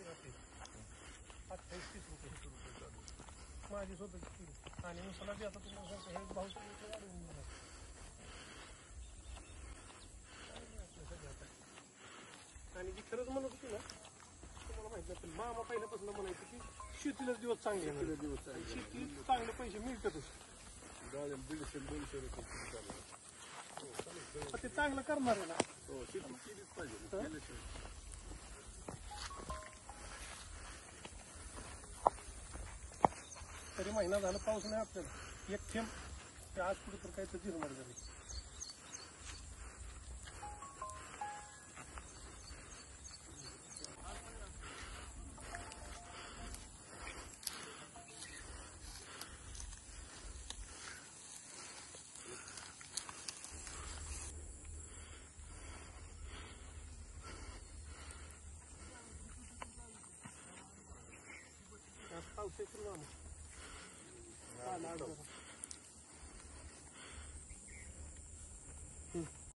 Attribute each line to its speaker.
Speaker 1: ₹28-30 चालू माझी स्वतःची किलो आणि उसाला बी आता तुम्हाला सांगतो हे भाव वाढवून आणि जी खरंच म्हणत होती ना तुम्हाला माहित नाही पण मामा पहिल्यापासून म्हणायचं की शेतीलाच दिवस चांगले शेती चांगले पैसे मिळतातच ते चांगलं करणार आहे ना
Speaker 2: हो शेती केलीच पाहिजे
Speaker 1: तरी महिना झाला पाऊस नाही आपल्याला एक थेंब ते आज कुठे तर काही तर झिरमाट झाली पाऊस